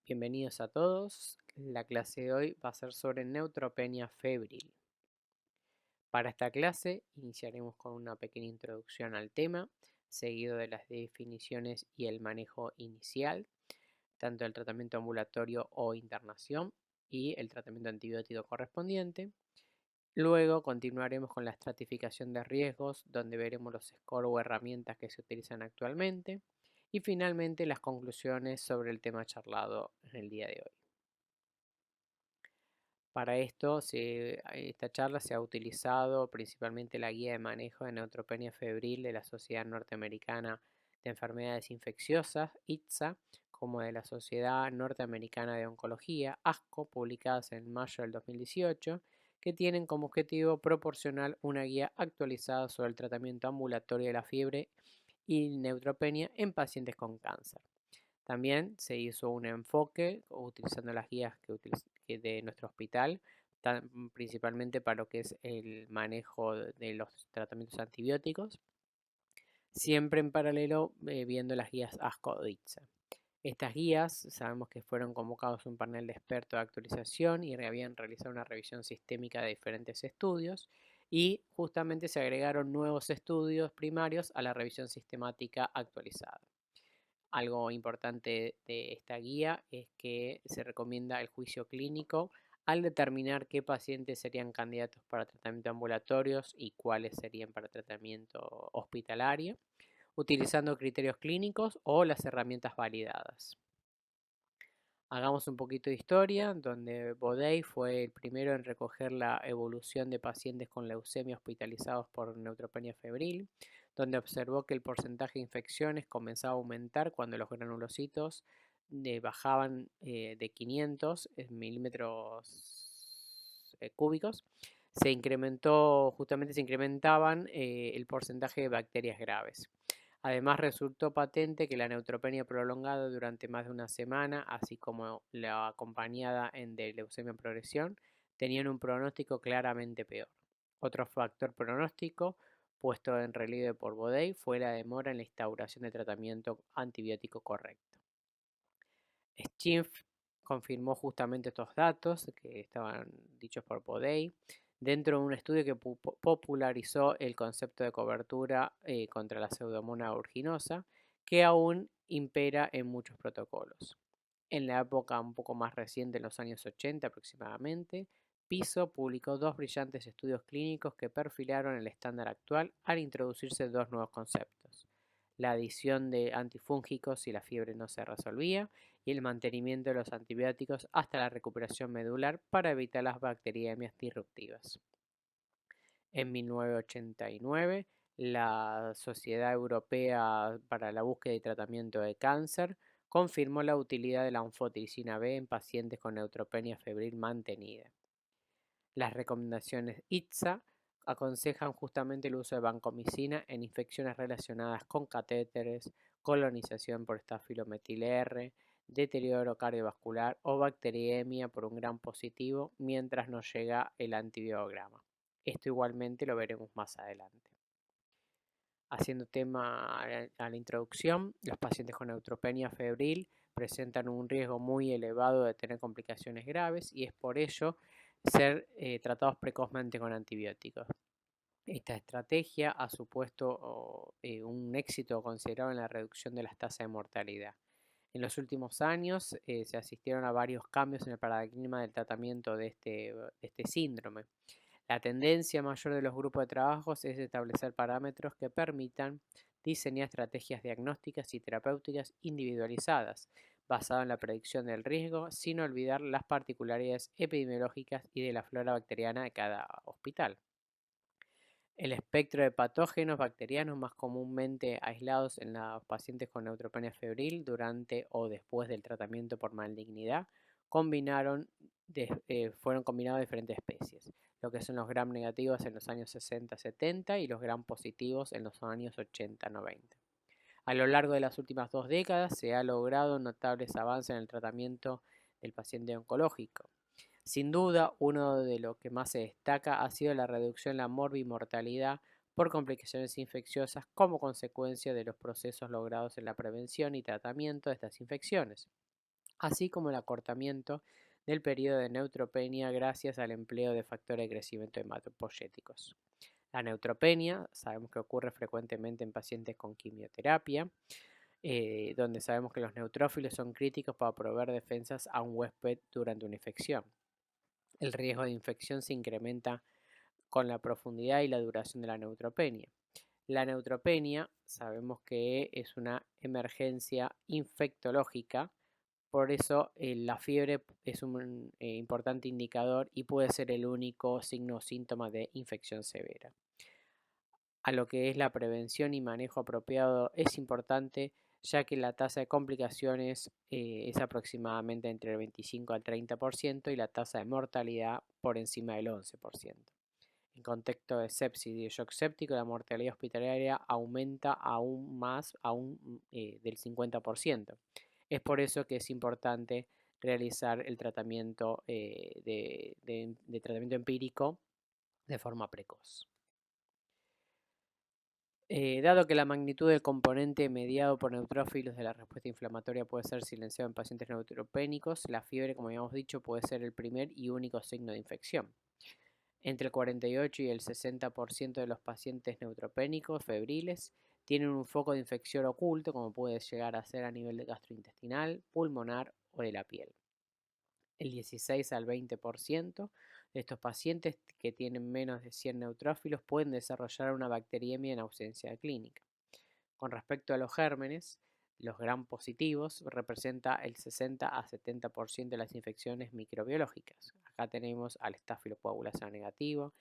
Bienvenidos a todos. La clase de hoy va a ser sobre neutropenia febril. Para esta clase iniciaremos con una pequeña introducción al tema, seguido de las definiciones y el manejo inicial, tanto el tratamiento ambulatorio o internación y el tratamiento antibiótico correspondiente. Luego continuaremos con la estratificación de riesgos, donde veremos los scores o herramientas que se utilizan actualmente. Y finalmente las conclusiones sobre el tema charlado en el día de hoy. Para esto, esta charla se ha utilizado principalmente la guía de manejo de neutropenia febril de la Sociedad Norteamericana de Enfermedades Infecciosas, ITSA, como de la Sociedad Norteamericana de Oncología, ASCO, publicadas en mayo del 2018, que tienen como objetivo proporcionar una guía actualizada sobre el tratamiento ambulatorio de la fiebre y neutropenia en pacientes con cáncer. También se hizo un enfoque utilizando las guías de nuestro hospital, principalmente para lo que es el manejo de los tratamientos antibióticos, siempre en paralelo viendo las guías ASCO-ITSA. Estas guías sabemos que fueron convocados un panel de expertos de actualización y habían realizado una revisión sistémica de diferentes estudios y justamente se agregaron nuevos estudios primarios a la revisión sistemática actualizada. Algo importante de esta guía es que se recomienda el juicio clínico al determinar qué pacientes serían candidatos para tratamiento ambulatorios y cuáles serían para tratamiento hospitalario, utilizando criterios clínicos o las herramientas validadas. Hagamos un poquito de historia, donde Bodey fue el primero en recoger la evolución de pacientes con leucemia hospitalizados por neutropenia febril, donde observó que el porcentaje de infecciones comenzaba a aumentar cuando los granulocitos bajaban de 500 milímetros cúbicos. Se incrementaban el porcentaje de bacterias graves. Además, resultó patente que la neutropenia prolongada durante más de una semana, así como la acompañada de leucemia en progresión, tenían un pronóstico claramente peor. Otro factor pronóstico puesto en relieve por Bodey fue la demora en la instauración de tratamiento antibiótico correcto. Schimpf confirmó justamente estos datos que estaban dichos por Bodey dentro de un estudio que popularizó el concepto de cobertura contra la pseudomonas aeruginosa, que aún impera en muchos protocolos. En la época un poco más reciente, en los años 80 aproximadamente, Piso publicó dos brillantes estudios clínicos que perfilaron el estándar actual al introducirse dos nuevos conceptos: la adición de antifúngicos si la fiebre no se resolvía y el mantenimiento de los antibióticos hasta la recuperación medular para evitar las bacteriemias disruptivas. En 1989, la Sociedad Europea para la Búsqueda y Tratamiento de Cáncer confirmó la utilidad de la anfotericina B en pacientes con neutropenia febril mantenida. Las recomendaciones ITSA aconsejan justamente el uso de vancomicina en infecciones relacionadas con catéteres, colonización por estafilometil R, deterioro cardiovascular o bacteriemia por un gran positivo mientras no llega el antibiograma. Esto igualmente lo veremos más adelante. Haciendo tema a la introducción, los pacientes con neutropenia febril presentan un riesgo muy elevado de tener complicaciones graves y es por ello ser tratados precozmente con antibióticos. Esta estrategia ha supuesto un éxito considerable en la reducción de las tasas de mortalidad. En los últimos años se asistieron a varios cambios en el paradigma del tratamiento de este síndrome. La tendencia mayor de los grupos de trabajos es establecer parámetros que permitan diseñar estrategias diagnósticas y terapéuticas individualizadas, basadas en la predicción del riesgo, sin olvidar las particularidades epidemiológicas y de la flora bacteriana de cada hospital. El espectro de patógenos bacterianos más comúnmente aislados en los pacientes con neutropenia febril durante o después del tratamiento por malignidad fueron combinados de diferentes especies, lo que son los gram negativos en los años 60-70 y los gram positivos en los años 80-90. A lo largo de las últimas 2 décadas se ha logrado notables avances en el tratamiento del paciente oncológico. Sin duda, uno de los que más se destaca ha sido la reducción en la morbimortalidad por complicaciones infecciosas como consecuencia de los procesos logrados en la prevención y tratamiento de estas infecciones. así como el acortamiento del periodo de neutropenia gracias al empleo de factores de crecimiento hematopoyéticos. La neutropenia sabemos que ocurre frecuentemente en pacientes con quimioterapia, donde sabemos que los neutrófilos son críticos para proveer defensas a un huésped durante una infección. El riesgo de infección se incrementa con la profundidad y la duración de la neutropenia. La neutropenia sabemos que es una emergencia infectológica, por eso la fiebre es un importante indicador y puede ser el único signo o síntoma de infección severa. A lo que es la prevención y manejo apropiado es importante, ya que la tasa de complicaciones es aproximadamente entre el 25 al 30% y la tasa de mortalidad por encima del 11%. En contexto de sepsis y de shock séptico, la mortalidad hospitalaria aumenta aún más, del 50%. Es por eso que es importante realizar el tratamiento de tratamiento empírico de forma precoz. Dado que la magnitud del componente mediado por neutrófilos de la respuesta inflamatoria puede ser silenciado en pacientes neutropénicos, la fiebre, como habíamos dicho, puede ser el primer y único signo de infección. Entre el 48 y el 60% de los pacientes neutropénicos febriles tienen un foco de infección oculto, como puede llegar a ser a nivel gastrointestinal, pulmonar o de la piel. El 16 al 20% de estos pacientes que tienen menos de 100 neutrófilos pueden desarrollar una bacteriemia en ausencia clínica. Con respecto a los gérmenes, los gram positivos representa el 60 a 70% de las infecciones microbiológicas. Acá tenemos al Staphylococcus negativo,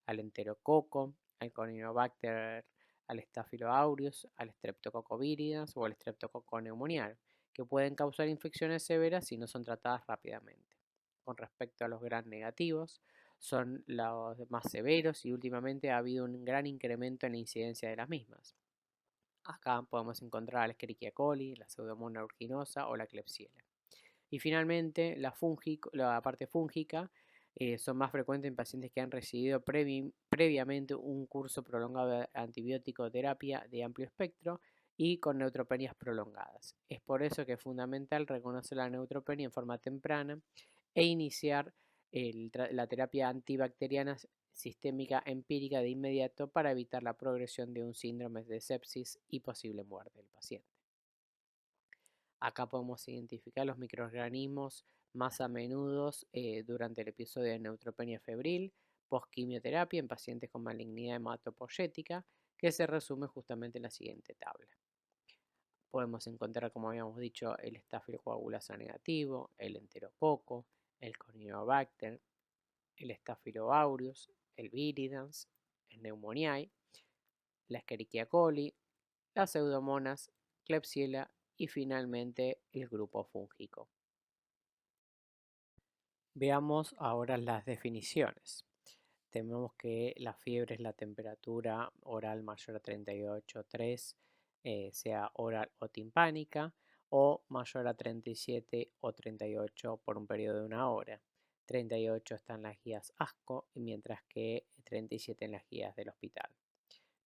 al enterococo, al Corynebacter, al Staphylo aureus, al Streptococcus viridans o al Streptococcus pneumoniae, que pueden causar infecciones severas si no son tratadas rápidamente. Con respecto a los gram negativos, son los más severos y últimamente ha habido un gran incremento en la incidencia de las mismas. Acá podemos encontrar la Escherichia coli, la Pseudomonas aeruginosa o la Klebsiella. Y finalmente, la parte fúngica son más frecuentes en pacientes que han recibido previamente un curso prolongado de antibiótico terapia de amplio espectro y con neutropenias prolongadas. Es por eso que es fundamental reconocer la neutropenia en forma temprana e iniciar la terapia antibacteriana sistémica empírica de inmediato para evitar la progresión de un síndrome de sepsis y posible muerte del paciente. Acá podemos identificar los microorganismos más a menudo durante el episodio de neutropenia febril, postquimioterapia en pacientes con malignidad hematopoyética, que se resume justamente en la siguiente tabla. Podemos encontrar, como habíamos dicho, el Staphylococcus negativo, el enterococo, el Corynebacter, el Staphylo aureus, el viridans, el pneumoniae, la Escherichia coli, las Pseudomonas, Klebsiella y finalmente el grupo fúngico. Veamos ahora las definiciones. Tenemos que la fiebre es la temperatura oral mayor a 38,3, sea oral o timpánica, o mayor a 37 o 38 por un periodo de 1 hora. 38 está en las guías ASCO, mientras que 37 en las guías del hospital.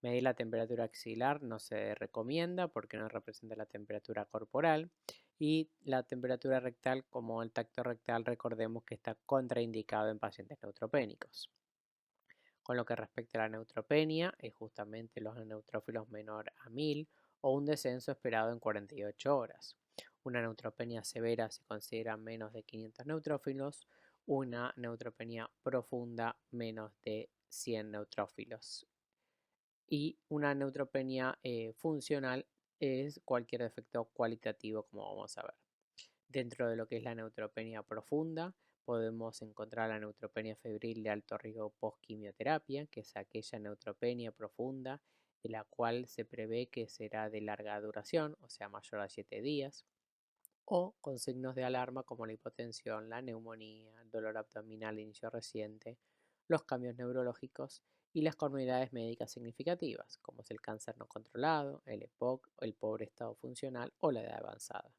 Medir la temperatura axilar no se recomienda porque no representa la temperatura corporal, y la temperatura rectal, como el tacto rectal, recordemos que está contraindicado en pacientes neutropénicos. Con lo que respecta a la neutropenia, es justamente los neutrófilos menor a 1000 o un descenso esperado en 48 horas. Una neutropenia severa se considera menos de 500 neutrófilos, una neutropenia profunda menos de 100 neutrófilos. Y una neutropenia funcional es cualquier defecto cualitativo, como vamos a ver. Dentro de lo que es la neutropenia profunda, podemos encontrar la neutropenia febril de alto riesgo post-quimioterapia, que es aquella neutropenia profunda de la cual se prevé que será de larga duración, o sea, mayor a 7 días, o con signos de alarma como la hipotensión, la neumonía, el dolor abdominal de inicio reciente, los cambios neurológicos y las comorbilidades médicas significativas, como es el cáncer no controlado, el EPOC, el pobre estado funcional o la edad avanzada.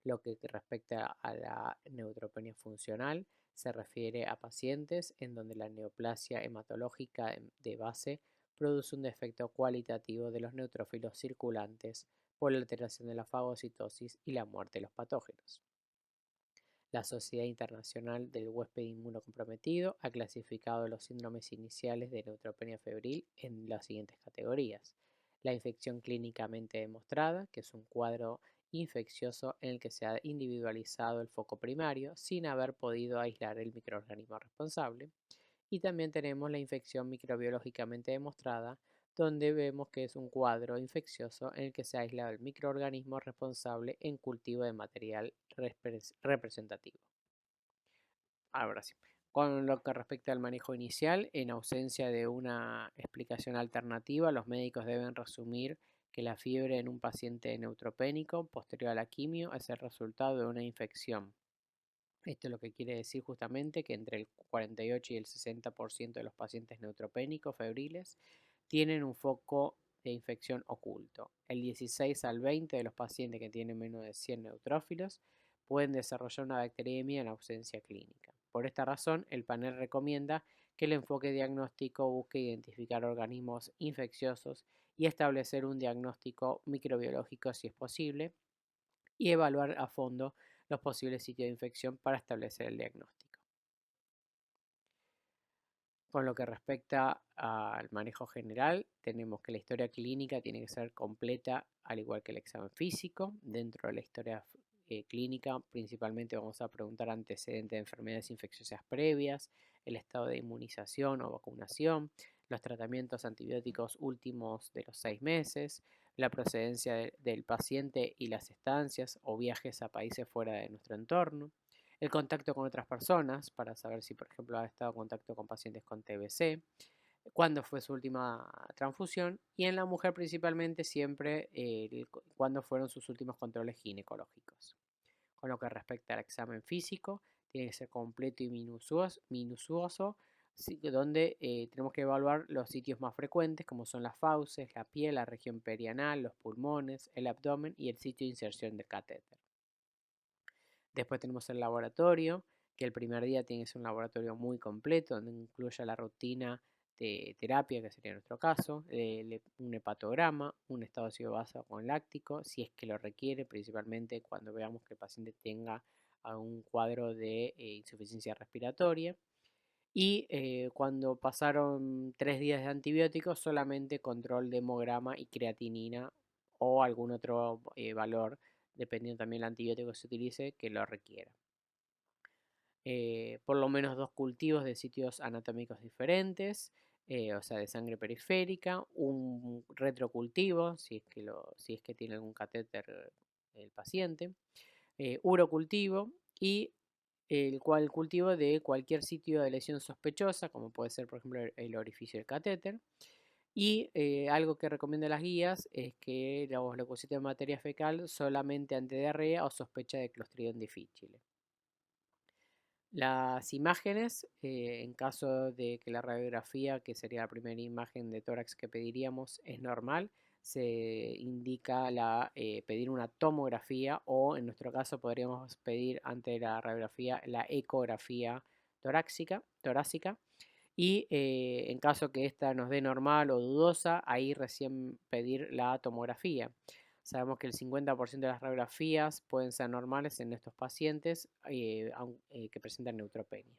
Lo que respecta a la neutropenia funcional, se refiere a pacientes en donde la neoplasia hematológica de base produce un defecto cualitativo de los neutrófilos circulantes por la alteración de la fagocitosis y la muerte de los patógenos. La Sociedad Internacional del Huésped Inmunocomprometido ha clasificado los síndromes iniciales de neutropenia febril en las siguientes categorías. La infección clínicamente demostrada, que es un cuadro infeccioso en el que se ha individualizado el foco primario sin haber podido aislar el microorganismo responsable. Y también tenemos la infección microbiológicamente demostrada, donde vemos que es un cuadro infeccioso en el que se aísla el microorganismo responsable en cultivo de material representativo. Ahora sí. Con lo que respecta al manejo inicial, en ausencia de una explicación alternativa, los médicos deben resumir que la fiebre en un paciente neutropénico posterior a la quimio es el resultado de una infección. Esto es lo que quiere decir justamente que entre el 48 y el 60% de los pacientes neutropénicos febriles tienen un foco de infección oculto. El 16 al 20 de los pacientes que tienen menos de 100 neutrófilos pueden desarrollar una bacteriemia en ausencia clínica. Por esta razón, el panel recomienda que el enfoque diagnóstico busque identificar organismos infecciosos y establecer un diagnóstico microbiológico si es posible y evaluar a fondo los posibles sitios de infección para establecer el diagnóstico. Con lo que respecta al manejo general, tenemos que la historia clínica tiene que ser completa, al igual que el examen físico. Dentro de la historia clínica, principalmente vamos a preguntar antecedentes de enfermedades infecciosas previas, el estado de inmunización o vacunación, los tratamientos antibióticos últimos de los 6 meses, la procedencia del paciente y las estancias o viajes a países fuera de nuestro entorno, el contacto con otras personas para saber si, por ejemplo, ha estado en contacto con pacientes con TBC, cuándo fue su última transfusión y en la mujer principalmente siempre cuándo fueron sus últimos controles ginecológicos. Con lo que respecta al examen físico, tiene que ser completo y minucioso donde tenemos que evaluar los sitios más frecuentes como son las fauces, la piel, la región perianal, los pulmones, el abdomen y el sitio de inserción del catéter. Después tenemos el laboratorio, que el primer día tiene que ser un laboratorio muy completo, donde incluya la rutina de terapia, que sería nuestro caso, un hepatograma, un estado ácido básico con láctico, si es que lo requiere, principalmente cuando veamos que el paciente tenga un cuadro de insuficiencia respiratoria. Y cuando pasaron 3 días de antibióticos, solamente control de hemograma y creatinina o algún otro valor, dependiendo también del antibiótico que se utilice, que lo requiera. Por lo menos 2 cultivos de sitios anatómicos diferentes, o sea, de sangre periférica, un retrocultivo, si es que tiene algún catéter el paciente, urocultivo y el cultivo de cualquier sitio de lesión sospechosa, como puede ser, por ejemplo, el orificio del catéter. Y algo que recomienda las guías es que los leucocitos de materia fecal solamente ante diarrea o sospecha de Clostridium difficile. Las imágenes, en caso de que la radiografía, que sería la primera imagen de tórax que pediríamos, es normal, se indica pedir una tomografía o en nuestro caso podríamos pedir ante la radiografía la ecografía torácica y en caso que esta nos dé normal o dudosa, ahí recién pedir la tomografía. Sabemos que el 50% de las radiografías pueden ser normales en estos pacientes que presentan neutropenia.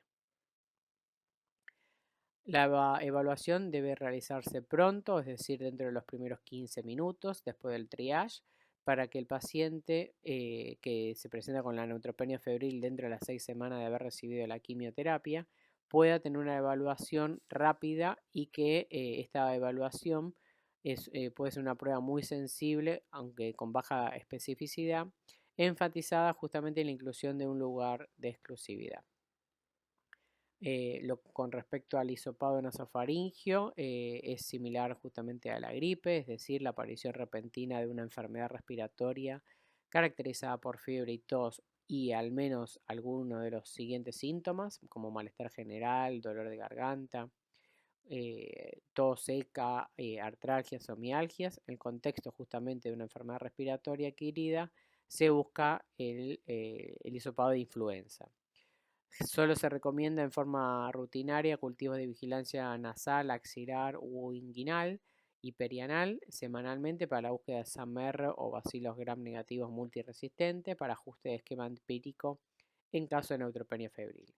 La evaluación debe realizarse pronto, es decir, dentro de los primeros 15 minutos después del triage, para que el paciente que se presenta con la neutropenia febril dentro de las 6 semanas de haber recibido la quimioterapia pueda tener una evaluación rápida y que esta evaluación puede ser una prueba muy sensible, aunque con baja especificidad, enfatizada justamente en la inclusión de un lugar de exclusividad. Con respecto al hisopado nasofaringio, es similar justamente a la gripe, es decir, la aparición repentina de una enfermedad respiratoria caracterizada por fiebre y tos y al menos alguno de los siguientes síntomas, como malestar general, dolor de garganta, tos seca, artralgias o mialgias. En el contexto justamente de una enfermedad respiratoria adquirida, se busca el hisopado de influenza. Solo se recomienda en forma rutinaria cultivos de vigilancia nasal, axilar o inguinal y perianal semanalmente para la búsqueda de SAMR o bacilos gram negativos multiresistentes para ajuste de esquema empírico en caso de neutropenia febril.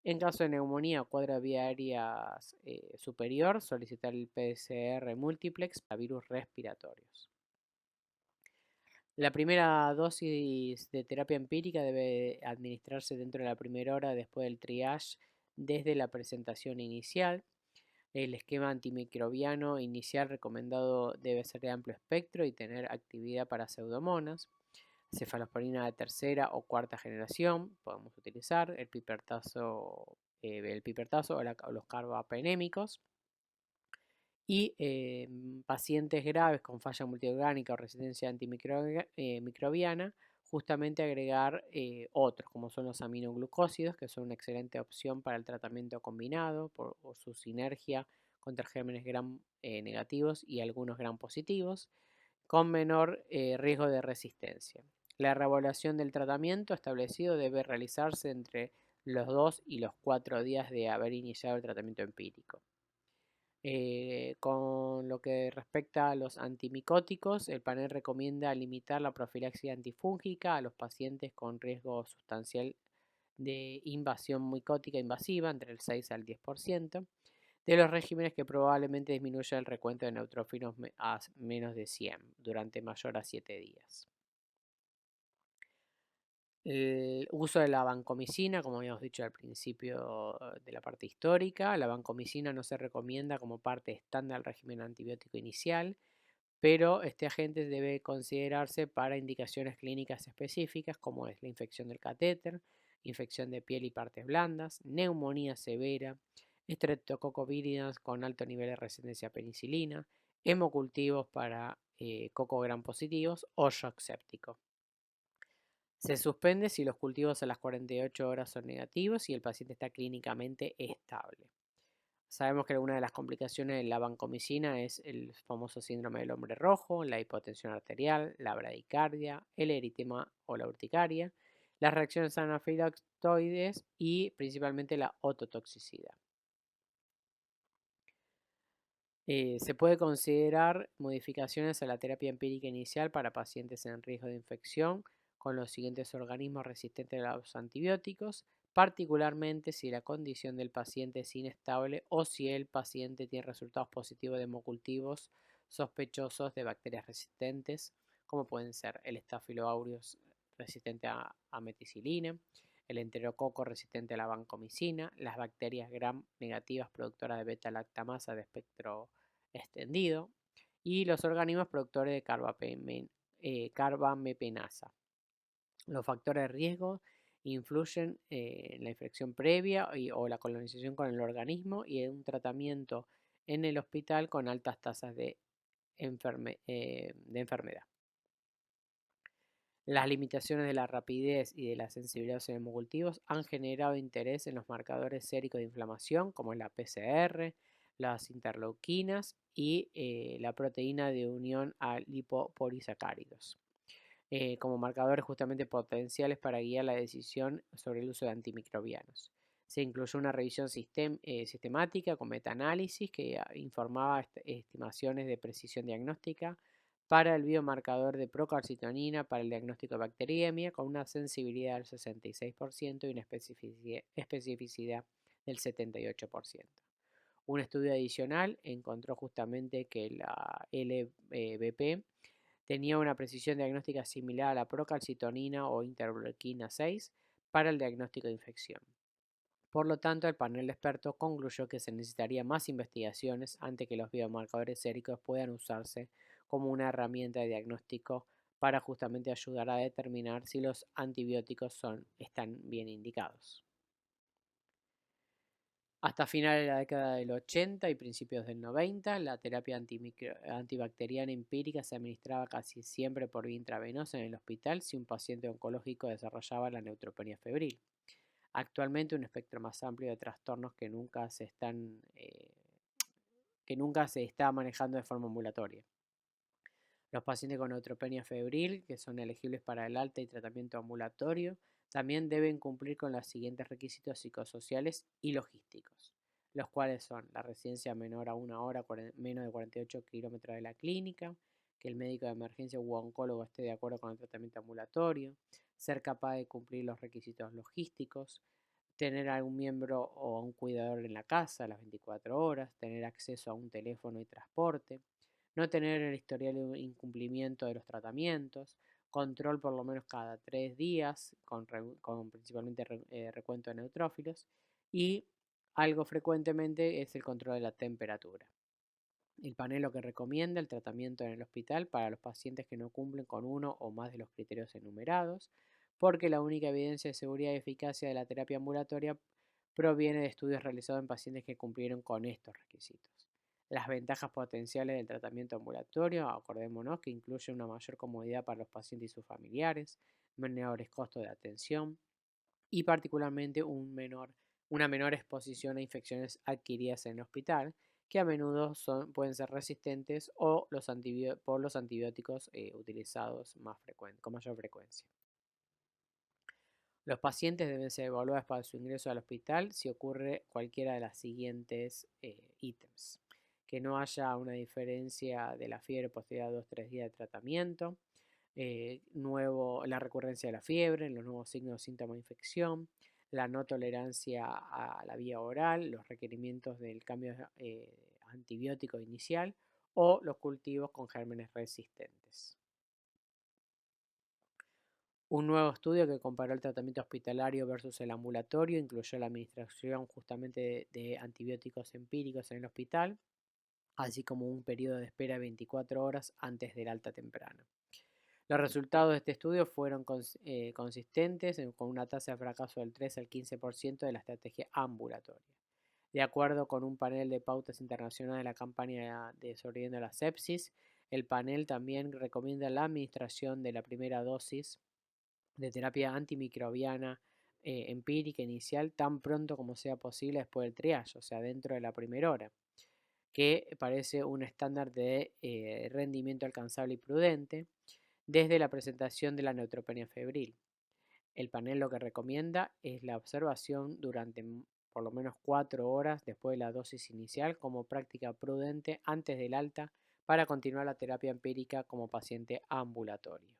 En caso de neumonía o cuadro de vía aérea superior, solicitar el PCR múltiplex para virus respiratorios. La primera dosis de terapia empírica debe administrarse dentro de la primera hora después del triage desde la presentación inicial. El esquema antimicrobiano inicial recomendado debe ser de amplio espectro y tener actividad para pseudomonas. Cefalosporina de tercera o cuarta generación podemos utilizar, el pipertazo o los carbapenémicos. Y pacientes graves con falla multiorgánica o resistencia antimicrobiana, justamente agregar otros, como son los aminoglucósidos, que son una excelente opción para el tratamiento combinado por su sinergia contra gérmenes gram negativos y algunos gram positivos, con menor riesgo de resistencia. La reevaluación del tratamiento establecido debe realizarse entre los 2 y los 4 días de haber iniciado el tratamiento empírico. Con lo que respecta a los antimicóticos, el panel recomienda limitar la profilaxis antifúngica a los pacientes con riesgo sustancial de invasión micótica invasiva, entre el 6 al 10%, de los regímenes que probablemente disminuya el recuento de neutrófilos a menos de 100 durante mayor a 7 días. El uso de la vancomicina, como habíamos dicho al principio de la parte histórica, la vancomicina no se recomienda como parte estándar del régimen antibiótico inicial, pero este agente debe considerarse para indicaciones clínicas específicas como es la infección del catéter, infección de piel y partes blandas, neumonía severa, Streptococcus viridans con alto nivel de resistencia a penicilina, hemocultivos para coco gram positivos o shock séptico. Se suspende si los cultivos a las 48 horas son negativos y el paciente está clínicamente estable. Sabemos que una de las complicaciones de la vancomicina es el famoso síndrome del hombre rojo, la hipotensión arterial, la bradicardia, el eritema o la urticaria, las reacciones anafilaxoides y principalmente la ototoxicidad. Se puede considerar modificaciones a la terapia empírica inicial para pacientes en riesgo de infección con los siguientes organismos resistentes a los antibióticos, particularmente si la condición del paciente es inestable o si el paciente tiene resultados positivos de hemocultivos sospechosos de bacterias resistentes, como pueden ser el Staphylococcus aureus resistente a meticilina, el enterococo resistente a la vancomicina, las bacterias gram negativas productoras de beta-lactamasa de espectro extendido y los organismos productores de carbamepenasa. Los factores de riesgo influyen en la infección previa o la colonización con el organismo y en un tratamiento en el hospital con altas tasas de enfermedad. Las limitaciones de la rapidez y de la sensibilidad a los hemocultivos han generado interés en los marcadores séricos de inflamación, como la PCR, las interleuquinas y la proteína de unión a lipopolisacáridos, como marcadores justamente potenciales para guiar la decisión sobre el uso de antimicrobianos. Se incluyó una revisión sistemática con metaanálisis que informaba estimaciones de precisión diagnóstica para el biomarcador de procalcitonina para el diagnóstico de bacteriemia con una sensibilidad del 66% y una especificidad del 78%. Un estudio adicional encontró justamente que la LBP tenía una precisión diagnóstica similar a la procalcitonina o interleuquina 6 para el diagnóstico de infección. Por lo tanto, el panel de expertos concluyó que se necesitaría más investigaciones antes que los biomarcadores séricos puedan usarse como una herramienta de diagnóstico para justamente ayudar a determinar si los antibióticos están bien indicados. Hasta finales de la década del 80 y principios del 90, la terapia antibacteriana empírica se administraba casi siempre por vía intravenosa en el hospital si un paciente oncológico desarrollaba la neutropenia febril. Actualmente un espectro más amplio de trastornos que nunca se está manejando de forma ambulatoria. Los pacientes con neutropenia febril, que son elegibles para el alta y tratamiento ambulatorio, también deben cumplir con los siguientes requisitos psicosociales y logísticos, los cuales son la residencia menor a 1 hora, menos de 48 kilómetros de la clínica, que el médico de emergencia u oncólogo esté de acuerdo con el tratamiento ambulatorio, ser capaz de cumplir los requisitos logísticos, tener algún miembro o un cuidador en la casa a las 24 horas, tener acceso a un teléfono y transporte, no tener el historial de incumplimiento de los tratamientos, control por lo menos cada 3 días, con principalmente recuento de neutrófilos, y algo frecuentemente es el control de la temperatura. El panel lo que recomienda el tratamiento en el hospital para los pacientes que no cumplen con uno o más de los criterios enumerados, porque la única evidencia de seguridad y eficacia de la terapia ambulatoria proviene de estudios realizados en pacientes que cumplieron con estos requisitos. Las ventajas potenciales del tratamiento ambulatorio, acordémonos que incluye una mayor comodidad para los pacientes y sus familiares, menores costos de atención y particularmente una menor exposición a infecciones adquiridas en el hospital, que a menudo pueden ser resistentes o por los antibióticos utilizados con mayor frecuencia. Los pacientes deben ser evaluados para su ingreso al hospital si ocurre cualquiera de las siguientes ítems. Que no haya una diferencia de la fiebre posterior a 2-3 días de tratamiento, la recurrencia de la fiebre, los nuevos signos o síntomas de infección, la no tolerancia a la vía oral, los requerimientos del cambio antibiótico inicial o los cultivos con gérmenes resistentes. Un nuevo estudio que comparó el tratamiento hospitalario versus el ambulatorio incluyó la administración justamente de antibióticos empíricos en el hospital, así como un periodo de espera de 24 horas antes del alta temprana. Los resultados de este estudio fueron consistentes con una tasa de fracaso del 3 al 15% de la estrategia ambulatoria. De acuerdo con un panel de pautas internacionales de la campaña de sobreviviendo a la sepsis, el panel también recomienda la administración de la primera dosis de terapia antimicrobiana empírica inicial tan pronto como sea posible después del triage, o sea, dentro de la primera hora, que parece un estándar de rendimiento alcanzable y prudente desde la presentación de la neutropenia febril. El panel lo que recomienda es la observación durante por lo menos 4 horas después de la dosis inicial como práctica prudente antes del alta para continuar la terapia empírica como paciente ambulatorio.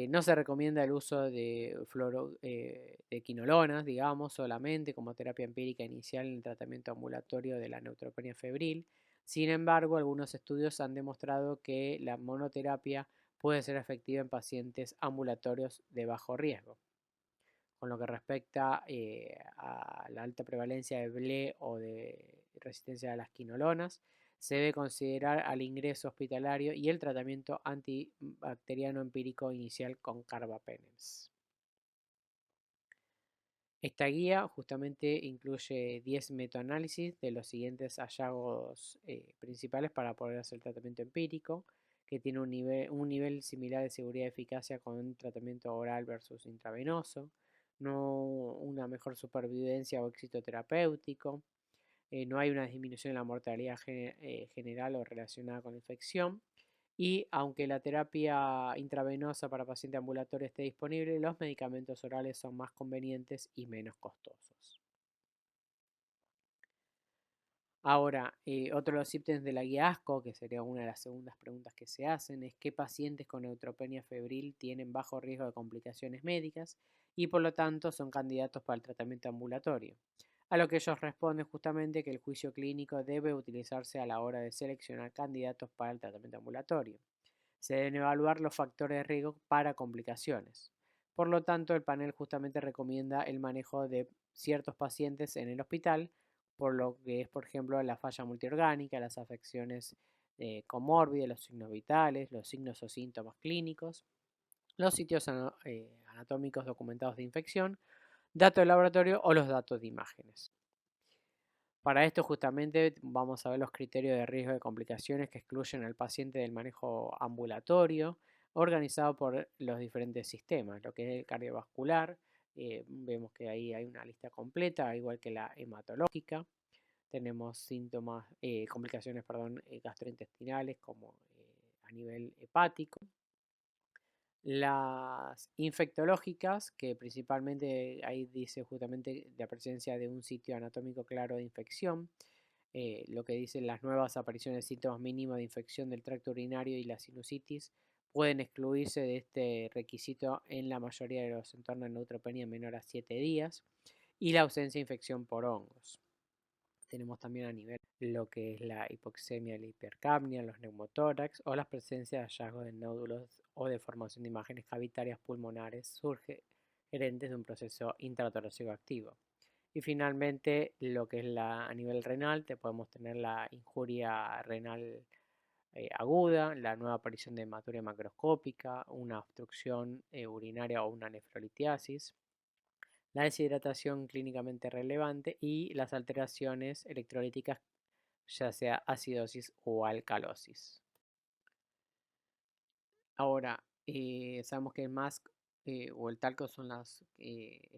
No se recomienda el uso de quinolonas, digamos, solamente como terapia empírica inicial en el tratamiento ambulatorio de la neutropenia febril. Sin embargo, algunos estudios han demostrado que la monoterapia puede ser efectiva en pacientes ambulatorios de bajo riesgo. Con lo que respecta a la alta prevalencia de BLE o de resistencia a las quinolonas, se debe considerar al ingreso hospitalario y el tratamiento antibacteriano empírico inicial con carbapenems. Esta guía justamente incluye 10 metaanálisis de los siguientes hallazgos principales para poder hacer el tratamiento empírico, que tiene un nivel similar de seguridad y eficacia con un tratamiento oral versus intravenoso, no una mejor supervivencia o éxito terapéutico, no hay una disminución en la mortalidad general o relacionada con la infección, y aunque la terapia intravenosa para paciente ambulatorio esté disponible, los medicamentos orales son más convenientes y menos costosos. Ahora, otro de los ítems de la guía ASCO, que sería una de las segundas preguntas que se hacen, es qué pacientes con neutropenia febril tienen bajo riesgo de complicaciones médicas y por lo tanto son candidatos para el tratamiento ambulatorio. A lo que ellos responden justamente que el juicio clínico debe utilizarse a la hora de seleccionar candidatos para el tratamiento ambulatorio. Se deben evaluar los factores de riesgo para complicaciones. Por lo tanto, el panel justamente recomienda el manejo de ciertos pacientes en el hospital, por lo que es, por ejemplo, la falla multiorgánica, las afecciones comórbidas, los signos vitales, los signos o síntomas clínicos, los sitios anatómicos documentados de infección, datos de laboratorio o los datos de imágenes. Para esto justamente vamos a ver los criterios de riesgo de complicaciones que excluyen al paciente del manejo ambulatorio, organizado por los diferentes sistemas, lo que es el cardiovascular, vemos que ahí hay una lista completa, igual que la hematológica, tenemos síntomas, complicaciones, gastrointestinales como a nivel hepático, las infectológicas, que principalmente ahí dice justamente la presencia de un sitio anatómico claro de infección, lo que dicen las nuevas apariciones de síntomas mínimos de infección del tracto urinario y la sinusitis pueden excluirse de este requisito en la mayoría de los entornos de neutropenia menor a 7 días y la ausencia de infección por hongos. Tenemos también a nivel lo que es la hipoxemia, la hipercapnia, los neumotórax o la presencia de hallazgos de nódulos o de formación de imágenes cavitarias pulmonares sugerentes de un proceso intratorácico activo. Y finalmente, lo que es a nivel renal, podemos tener la injuria renal aguda, la nueva aparición de hematuria macroscópica, una obstrucción urinaria o una nefrolitiasis, la deshidratación clínicamente relevante y las alteraciones electrolíticas, ya sea acidosis o alcalosis. Ahora, sabemos que el MASC o el talco son las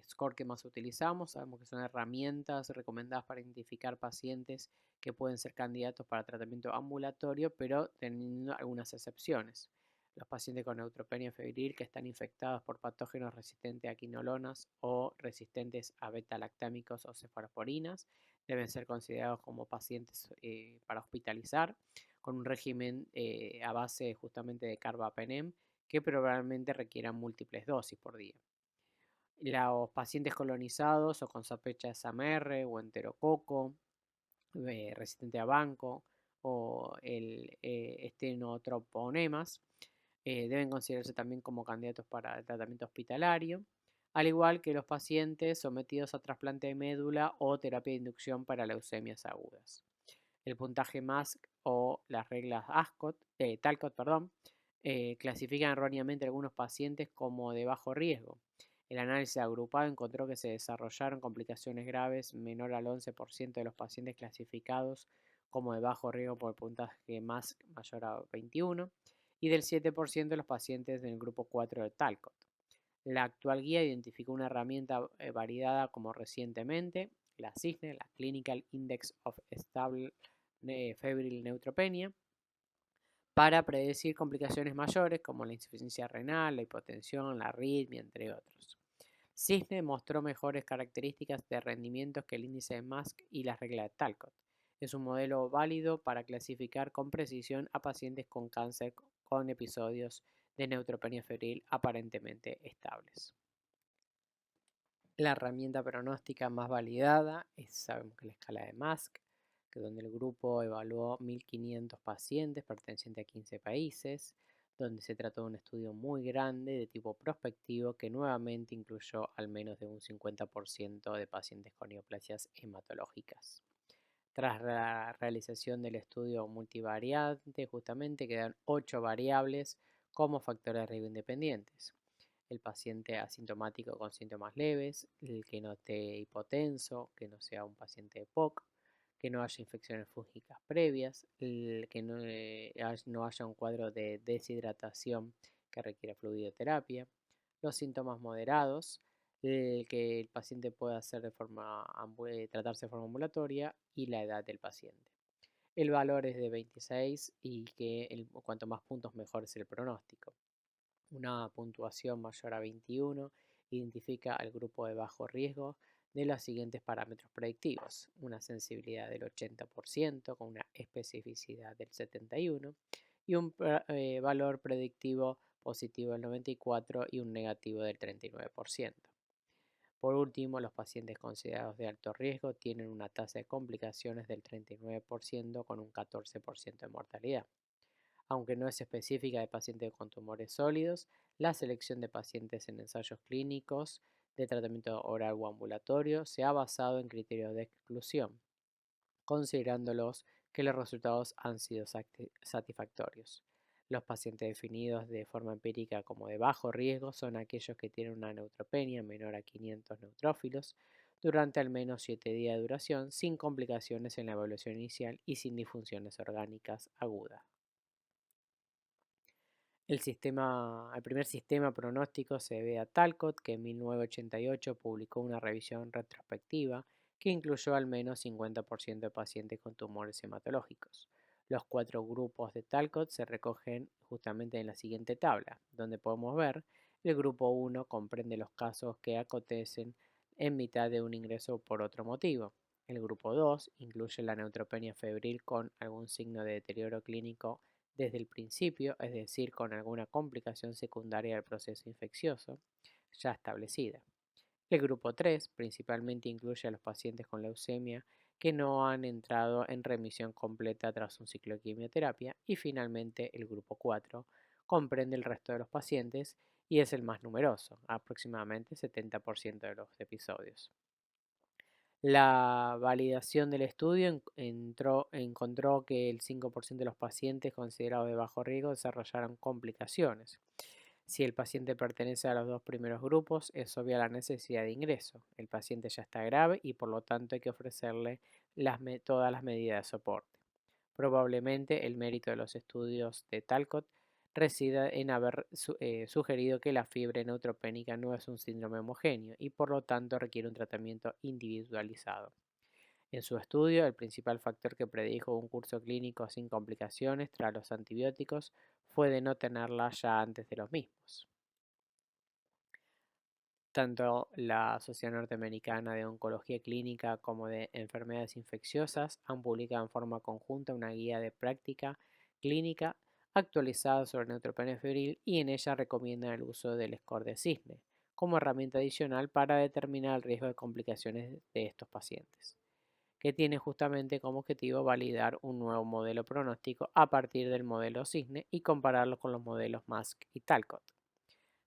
scores que más utilizamos. Sabemos que son herramientas recomendadas para identificar pacientes que pueden ser candidatos para tratamiento ambulatorio, pero teniendo algunas excepciones. Los pacientes con neutropenia febril que están infectados por patógenos resistentes a quinolonas o resistentes a beta-lactámicos o cefaloporinas deben ser considerados como pacientes para hospitalizar con un régimen a base justamente de carbapenem que probablemente requieran múltiples dosis por día. Los pacientes colonizados o con sospecha de SAMR o enterococo, resistente a banco o el estenotroponemas deben considerarse también como candidatos para el tratamiento hospitalario, al igual que los pacientes sometidos a trasplante de médula o terapia de inducción para leucemias agudas. El puntaje MASC o las reglas Talcott, clasifican erróneamente a algunos pacientes como de bajo riesgo. El análisis agrupado encontró que se desarrollaron complicaciones graves menor al 11% de los pacientes clasificados como de bajo riesgo por puntaje MASC mayor a 21 y del 7% de los pacientes del grupo 4 de Talcott. La actual guía identificó una herramienta validada como recientemente, la CISNE, la Clinical Index of Stable Febrile Neutropenia, para predecir complicaciones mayores como la insuficiencia renal, la hipotensión, la arritmia, entre otros. CISNE mostró mejores características de rendimiento que el índice de MASC y la regla de Talcott. Es un modelo válido para clasificar con precisión a pacientes con cáncer con episodios de neutropenia febril aparentemente estables. La herramienta pronóstica más validada sabemos que la escala de MASC, que donde el grupo evaluó 1.500 pacientes pertenecientes a 15 países, donde se trató de un estudio muy grande de tipo prospectivo que nuevamente incluyó al menos de un 50% de pacientes con neoplasias hematológicas. Tras la realización del estudio multivariante, justamente quedan 8 variables como factores de riesgo independientes. El paciente asintomático con síntomas leves, el que no esté hipotenso, que no sea un paciente de POC, que no haya infecciones fúngicas previas, el que no haya un cuadro de deshidratación que requiera fluidoterapia, los síntomas moderados, que el paciente pueda hacer tratarse de forma ambulatoria y la edad del paciente. El valor es de 26 y que cuanto más puntos mejor es el pronóstico. Una puntuación mayor a 21 identifica al grupo de bajo riesgo de los siguientes parámetros predictivos: una sensibilidad del 80% con una especificidad del 71% y un valor predictivo positivo del 94% y un negativo del 39%. Por último, los pacientes considerados de alto riesgo tienen una tasa de complicaciones del 39% con un 14% de mortalidad. Aunque no es específica de pacientes con tumores sólidos, la selección de pacientes en ensayos clínicos de tratamiento oral o ambulatorio se ha basado en criterios de exclusión, considerándolos que los resultados han sido satisfactorios. Los pacientes definidos de forma empírica como de bajo riesgo son aquellos que tienen una neutropenia menor a 500 neutrófilos durante al menos 7 días de duración, sin complicaciones en la evaluación inicial y sin disfunciones orgánicas agudas. El primer sistema pronóstico se debe a Talcott, que en 1988 publicó una revisión retrospectiva que incluyó al menos 50% de pacientes con tumores hematológicos. Los 4 grupos de Talcott se recogen justamente en la siguiente tabla, donde podemos ver el grupo 1 comprende los casos que acontecen en mitad de un ingreso por otro motivo. El grupo 2 incluye la neutropenia febril con algún signo de deterioro clínico desde el principio, es decir, con alguna complicación secundaria del proceso infeccioso ya establecida. El grupo 3 principalmente incluye a los pacientes con leucemia que no han entrado en remisión completa tras un ciclo de quimioterapia y finalmente el grupo 4 comprende el resto de los pacientes y es el más numeroso, aproximadamente 70% de los episodios. La validación del estudio encontró que el 5% de los pacientes considerados de bajo riesgo desarrollaron complicaciones. Si el paciente pertenece a los dos primeros grupos, es obvia la necesidad de ingreso. El paciente ya está grave y por lo tanto hay que ofrecerle todas las medidas de soporte. Probablemente el mérito de los estudios de Talcott resida en haber sugerido que la fiebre neutropénica no es un síndrome homogéneo y por lo tanto requiere un tratamiento individualizado. En su estudio, el principal factor que predijo un curso clínico sin complicaciones tras los antibióticos fue de no tenerla ya antes de los mismos. Tanto la Sociedad Norteamericana de Oncología Clínica como de Enfermedades Infecciosas han publicado en forma conjunta una guía de práctica clínica actualizada sobre neutropenia febril y en ella recomiendan el uso del score de cisne como herramienta adicional para determinar el riesgo de complicaciones de estos pacientes, que tiene justamente como objetivo validar un nuevo modelo pronóstico a partir del modelo cisne y compararlo con los modelos MASC y Talcott.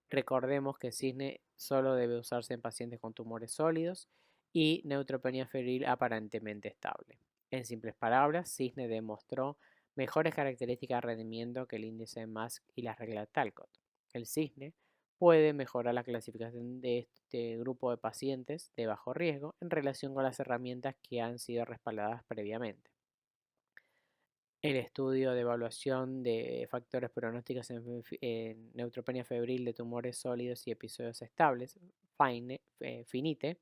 Recordemos que cisne solo debe usarse en pacientes con tumores sólidos y neutropenia febril aparentemente estable. En simples palabras, cisne demostró mejores características de rendimiento que el índice de MASC y la regla de Talcott. El cisne puede mejorar la clasificación de este grupo de pacientes de bajo riesgo en relación con las herramientas que han sido respaldadas previamente. El estudio de evaluación de factores pronósticos en neutropenia febril de tumores sólidos y episodios estables, FINITE,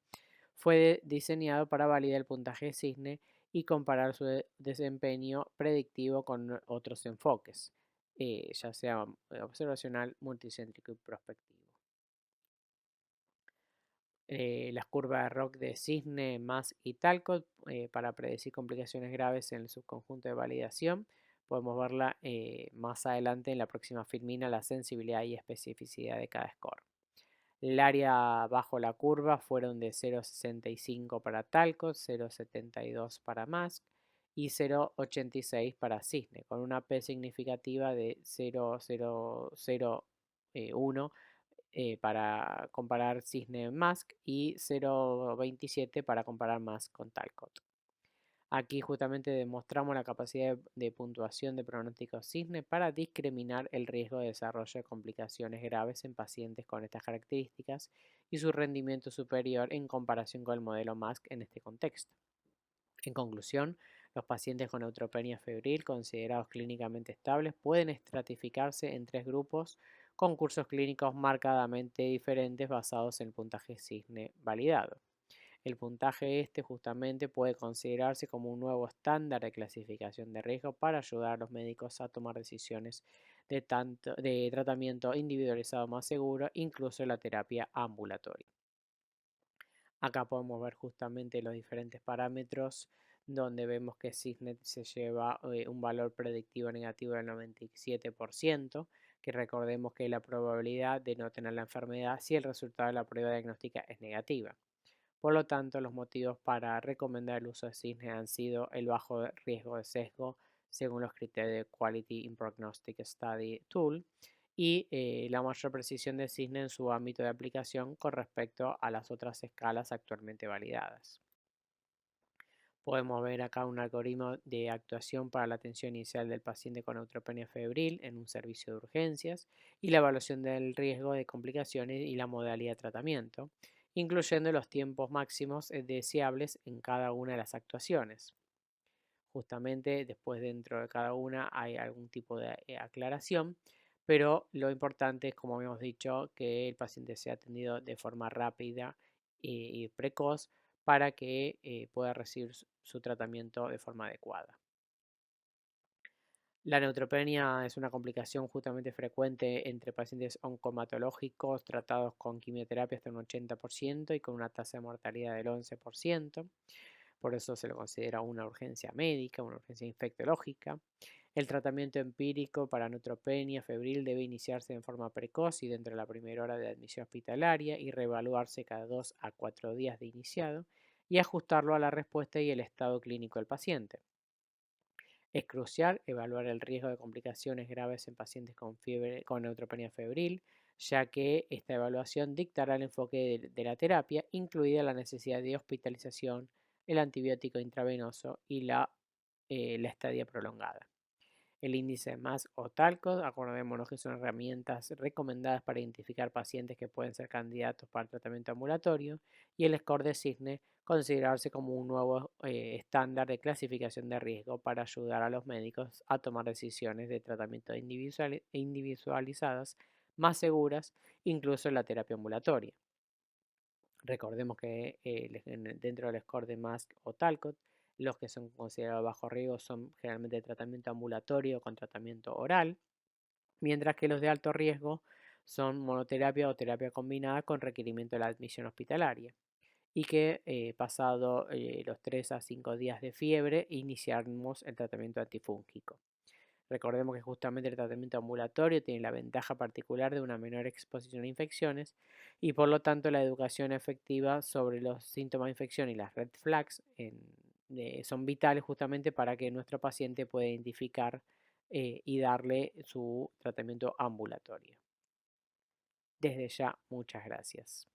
fue diseñado para validar el puntaje cisne y comparar su desempeño predictivo con otros enfoques, ya sea observacional, multicéntrico y prospectivo. Las curvas de ROC de cisne, MASC y Talcott para predecir complicaciones graves en el subconjunto de validación. Podemos verla más adelante en la próxima filmina, la sensibilidad y especificidad de cada score. El área bajo la curva fueron de 0,65 para Talcott, 0,72 para MASC y 0,86 para cisne, con una P significativa de 0,001 para comparar cisne MASC y 0,27 para comparar MASC con Talcott. Aquí justamente demostramos la capacidad de puntuación de pronóstico cisne para discriminar el riesgo de desarrollo de complicaciones graves en pacientes con estas características y su rendimiento superior en comparación con el modelo MASC en este contexto. En conclusión, los pacientes con neutropenia febril considerados clínicamente estables pueden estratificarse en tres grupos con cursos clínicos marcadamente diferentes basados en el puntaje cisne validado. El puntaje justamente puede considerarse como un nuevo estándar de clasificación de riesgo para ayudar a los médicos a tomar decisiones de tratamiento individualizado más seguro, incluso la terapia ambulatoria. Acá podemos ver justamente los diferentes parámetros donde vemos que cisne se lleva un valor predictivo negativo del 97%, que recordemos que es la probabilidad de no tener la enfermedad si el resultado de la prueba diagnóstica es negativa. Por lo tanto, los motivos para recomendar el uso de cisne han sido el bajo riesgo de sesgo según los criterios de Quality in Prognostic Study Tool y la mayor precisión de cisne en su ámbito de aplicación con respecto a las otras escalas actualmente validadas. Podemos ver acá un algoritmo de actuación para la atención inicial del paciente con neutropenia febril en un servicio de urgencias y la evaluación del riesgo de complicaciones y la modalidad de tratamiento, incluyendo los tiempos máximos deseables en cada una de las actuaciones. Justamente después dentro de cada una hay algún tipo de aclaración, pero lo importante es, como habíamos dicho, que el paciente sea atendido de forma rápida y precoz para que pueda recibir su tratamiento de forma adecuada. La neutropenia es una complicación justamente frecuente entre pacientes oncomatológicos tratados con quimioterapia hasta un 80% y con una tasa de mortalidad del 11%. por eso se lo considera una urgencia médica, una urgencia infectológica. El tratamiento empírico para neutropenia febril debe iniciarse en forma precoz y dentro de la primera hora de admisión hospitalaria y reevaluarse cada 2 a 4 días de iniciado y ajustarlo a la respuesta y el estado clínico del paciente. Es crucial evaluar el riesgo de complicaciones graves en pacientes con fiebre, con neutropenia febril, ya que esta evaluación dictará el enfoque de la terapia, incluida la necesidad de hospitalización, el antibiótico intravenoso y la estadía prolongada. El índice MAS o TALCO, acordémonos que son herramientas recomendadas para identificar pacientes que pueden ser candidatos para el tratamiento ambulatorio, y el score de CISNE considerarse como un nuevo estándar de clasificación de riesgo para ayudar a los médicos a tomar decisiones de tratamiento individualizadas más seguras, incluso en la terapia ambulatoria. Recordemos que dentro del score de MASC o TALCOT, los que son considerados bajo riesgo son generalmente de tratamiento ambulatorio con tratamiento oral, mientras que los de alto riesgo son monoterapia o terapia combinada con requerimiento de la admisión hospitalaria y que pasado los 3 a 5 días de fiebre iniciamos el tratamiento antifúngico. Recordemos que justamente el tratamiento ambulatorio tiene la ventaja particular de una menor exposición a infecciones y por lo tanto la educación efectiva sobre los síntomas de infección y las red flags son vitales justamente para que nuestro paciente pueda identificar y darle su tratamiento ambulatorio. Desde ya, muchas gracias.